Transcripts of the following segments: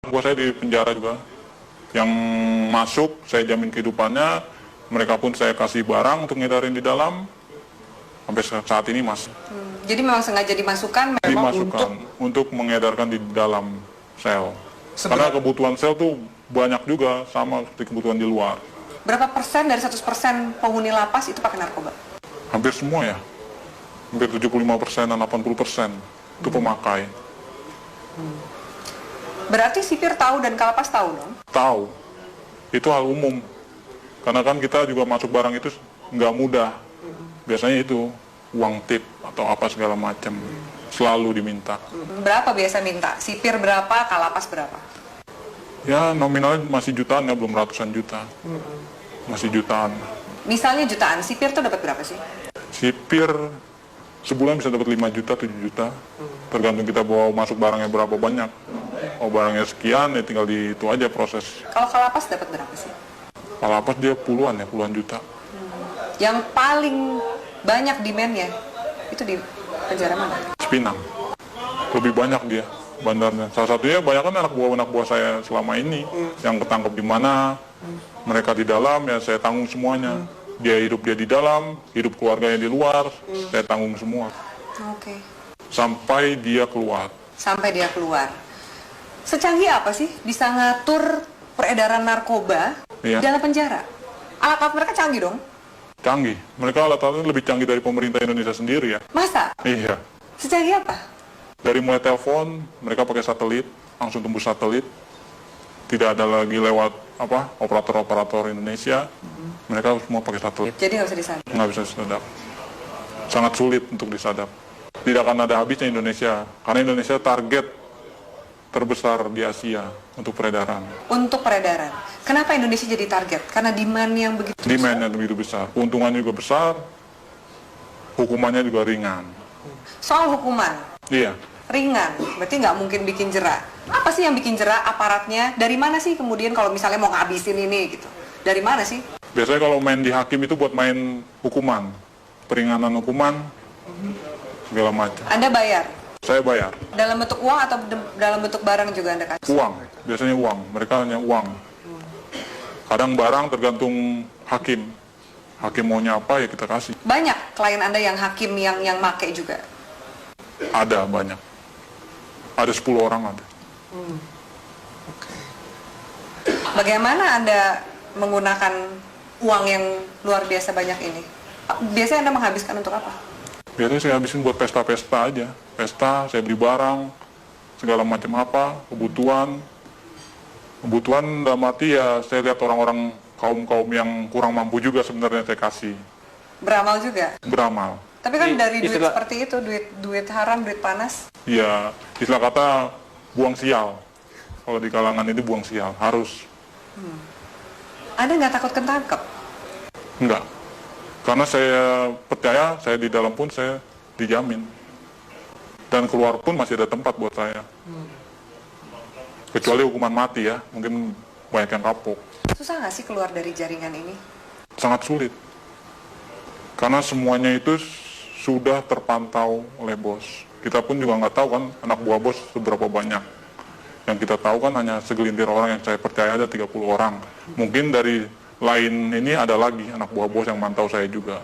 Gua saya di penjara juga. Yang masuk saya jamin kehidupannya, mereka pun saya kasih barang untuk ngedarin di dalam. Sampai saat ini masih. Jadi memang sengaja dimasukkan memang Dimasukkan untuk mengedarkan di dalam sel. Karena kebutuhan sel tuh banyak juga sama seperti kebutuhan di luar. berapa persen dari 100% penghuni lapas itu pakai narkoba? Hampir semua ya. Hampir 75%, 80% itu pemakai. Berarti sipir tahu dan kalapas tahu dong? Tahu. Itu hal umum. Karena kan kita juga masuk barang itu nggak mudah. Biasanya itu uang tip atau apa segala macam selalu diminta. Berapa biasa minta? Sipir berapa, kalapas berapa? Ya nominalnya masih jutaan ya, belum ratusan juta. Masih jutaan. Misalnya jutaan, sipir tuh dapat berapa sih? Sipir sebulan bisa dapat 5 juta, 7 juta. Tergantung kita bawa masuk barangnya berapa banyak. Oh barangnya sekian ya tinggal di itu aja proses. Kalau kalapas dapat berapa sih? Kalapas dia puluhan ya, puluhan juta. Yang paling banyak demand-nya itu di penjara mana? Cipinang. Lebih banyak dia bandarnya. Salah satunya banyak kan anak buah saya selama ini yang ketangkep di mana, mereka di dalam ya saya tanggung semuanya. Dia di dalam, hidup keluarganya di luar, saya tanggung semua. Oke. Sampai dia keluar. Sampai dia keluar. Secanggih apa sih bisa ngatur peredaran narkoba Iya. dalam penjara? Alat-alat mereka canggih dong? Canggih. Mereka alat-alatnya lebih canggih dari pemerintah Indonesia sendiri ya. Masa? Iya. Secanggih apa? Dari mulai telepon, mereka pakai satelit, langsung tembus satelit. Tidak ada lagi lewat operator-operator Indonesia. Mereka semua pakai satelit. Jadi nggak bisa disadap. Nggak bisa disadap. Sangat sulit untuk disadap. Tidak akan ada habisnya Indonesia. Karena Indonesia target terbesar di Asia untuk peredaran. Untuk peredaran. Kenapa Indonesia jadi target? Karena demand yang begitu besar. Demand-nya begitu besar. Keuntungannya juga besar. Hukumannya juga ringan. Soal hukuman, Iya. ringan. Berarti nggak mungkin bikin jera. Apa sih yang bikin jera aparatnya? Dari mana sih kemudian kalau misalnya mau ngabisin ini gitu? Dari mana sih? Biasanya kalau main di hakim itu buat main hukuman. Peringanan hukuman, segala macam. Anda bayar? Saya bayar. Dalam bentuk uang atau dalam bentuk barang juga Anda kasih? Uang, biasanya uang. Mereka hanya uang. Kadang barang tergantung hakim. Hakim maunya apa ya kita kasih. Banyak klien Anda yang hakim yang make juga? Ada banyak. Ada 10 orang ada. Bagaimana Anda menggunakan uang yang luar biasa banyak ini? Biasanya Anda menghabiskan untuk apa? Biasanya saya habisin buat pesta-pesta aja. Pesta, saya beli barang, segala macam apa, kebutuhan. Kebutuhan dalam arti ya saya lihat orang-orang kaum-kaum yang kurang mampu juga sebenarnya saya kasih. Beramal juga? Beramal. Tapi kan dari duit Istilah- seperti itu, duit haram, duit panas. Ya, istilah kata buang sial. Kalau di kalangan ini buang sial, harus. Anda nggak takut ketangkep? Enggak. Karena saya percaya, saya di dalam pun saya dijamin. Dan keluar pun masih ada tempat buat saya. Kecuali hukuman mati ya, mungkin banyak yang kapok. Susah nggak sih keluar dari jaringan ini? Sangat sulit. Karena semuanya itu sudah terpantau oleh bos. Kita pun juga nggak tahu kan anak buah bos seberapa banyak. Yang kita tahu kan hanya segelintir orang yang saya percaya ada 30 orang. Mungkin dari lain ini ada lagi anak buah bos yang mantau saya juga.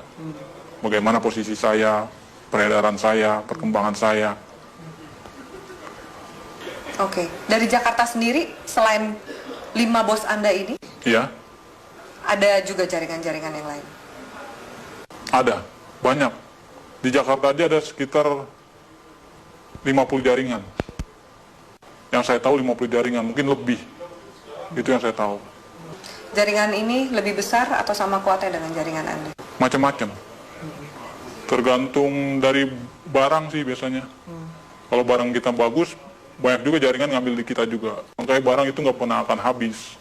Bagaimana posisi saya, peredaran saya, perkembangan saya. Oke. Dari Jakarta sendiri, selain 5 bos Anda ini, Ya, ada juga jaringan-jaringan yang lain? ada. Banyak. Di Jakarta aja ada sekitar 50 jaringan. Yang saya tahu 50 jaringan, mungkin lebih. Itu yang saya tahu. Jaringan ini lebih besar atau sama kuatnya dengan jaringan Anda? Macam-macam. Tergantung dari barang sih biasanya. Kalau barang kita bagus, banyak juga jaringan ngambil di kita juga. Makanya barang itu nggak pernah akan habis.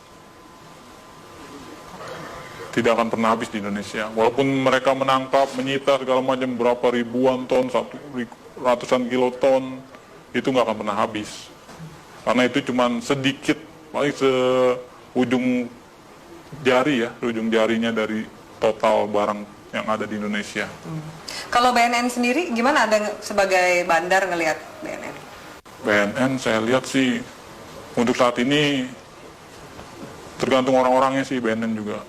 Tidak akan pernah habis di Indonesia. Walaupun mereka menangkap, menyita segala macam berapa ribuan ton, ratusan kiloton, itu nggak akan pernah habis. Karena itu cuma sedikit, paling seujung jari ya, ujung jarinya dari total barang yang ada di Indonesia. Kalau BNN sendiri, gimana Anda sebagai bandar ngelihat BNN? BNN saya lihat sih Untuk saat ini tergantung orang-orangnya sih, BNN juga.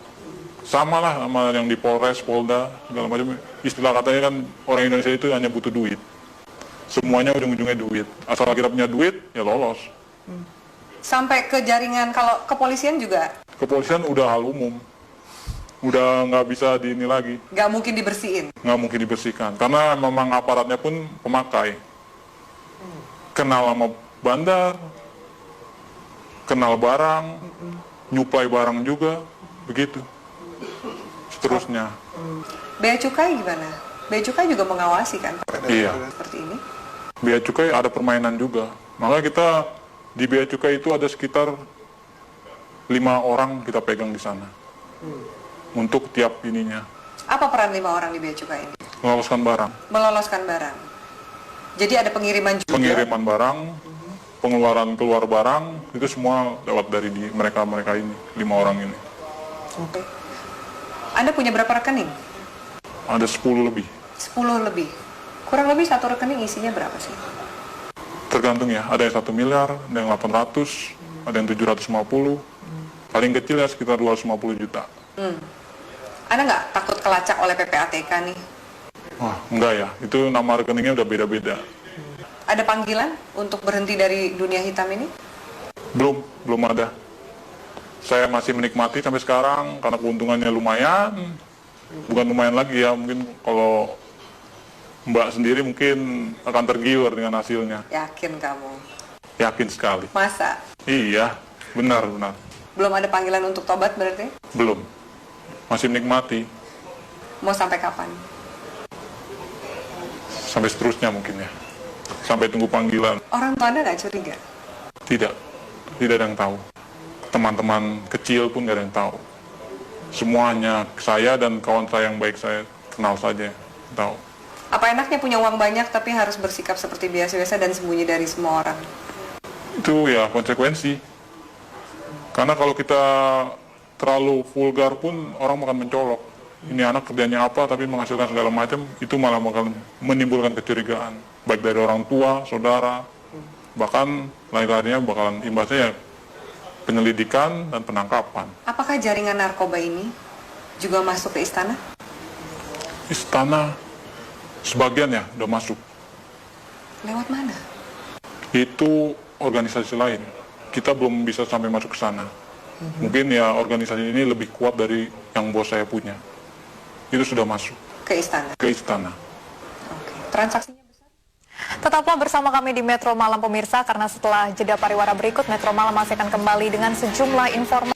Sama lah sama yang di Polres, Polda, segala macam. Istilah katanya kan orang Indonesia itu hanya butuh duit. Semuanya ujung-ujungnya duit. Asal kita punya duit, ya lolos. Sampai ke jaringan, kalau kepolisian juga Kepolisian udah hal umum. Udah nggak bisa di ini lagi. nggak mungkin dibersihin. Nggak mungkin dibersihkan. Karena memang aparatnya pun pemakai. Kenal sama bandar, kenal barang, nyuplai barang juga, begitu. Seterusnya. Bea Cukai gimana? Bea Cukai juga mengawasi kan Iya. seperti ini. Bea Cukai ada permainan juga. Makanya kita di Bea Cukai itu ada sekitar 5 orang kita pegang di sana. Untuk tiap ininya. Apa peran 5 orang di Bea Cukai ini? Meloloskan barang. Meloloskan barang. Jadi ada pengiriman juga. Pengiriman barang, pengeluaran keluar barang, itu semua lewat dari mereka ini, 5 orang ini. Oke. Anda punya berapa rekening? Ada 10 lebih. 10 lebih. Kurang lebih satu rekening isinya berapa sih? Tergantung ya, ada yang 1 miliar, ada yang 800, ada yang 750. Paling kecil ya sekitar 250 juta. Anda nggak takut kelacak oleh PPATK nih? Wah, enggak ya, itu nama rekeningnya udah beda-beda. Ada panggilan untuk berhenti dari dunia hitam ini? Belum ada. Saya masih menikmati sampai sekarang karena keuntungannya lumayan. Bukan lumayan lagi ya, mungkin kalau Mbak sendiri mungkin akan tergiur dengan hasilnya. Yakin kamu? Yakin sekali. Masa? Iya, benar. Belum ada panggilan untuk tobat berarti? Belum. Masih menikmati. Mau sampai kapan? Sampai seterusnya mungkin ya. Sampai tunggu panggilan. Orang tua Anda nggak curiga? Tidak ada yang tahu. Teman-teman kecil pun nggak ada yang tahu. Semuanya saya dan kawan saya yang baik saya kenal saja tahu. Apa enaknya punya uang banyak tapi harus bersikap seperti biasa-biasa dan sembunyi dari semua orang? Itu ya konsekuensi. Karena kalau kita terlalu vulgar pun orang akan mencolok. Ini anak kerjanya apa tapi menghasilkan segala macam, itu malah bakal menimbulkan kecurigaan. Baik dari orang tua, saudara, bahkan lain-lainnya bakalan imbasnya ya penyelidikan dan penangkapan. Apakah jaringan narkoba ini juga masuk ke istana? Istana sebagian ya udah masuk. Lewat mana? Itu organisasi lain. Kita belum bisa sampai masuk ke sana. Mungkin ya organisasi ini lebih kuat dari yang bos saya punya. Itu sudah masuk Ke istana? ke istana. Oke. Transaksinya besar? Tetaplah bersama kami di Metro Malam pemirsa, karena setelah jeda pariwara berikut, Metro Malam masih akan kembali dengan sejumlah informasi.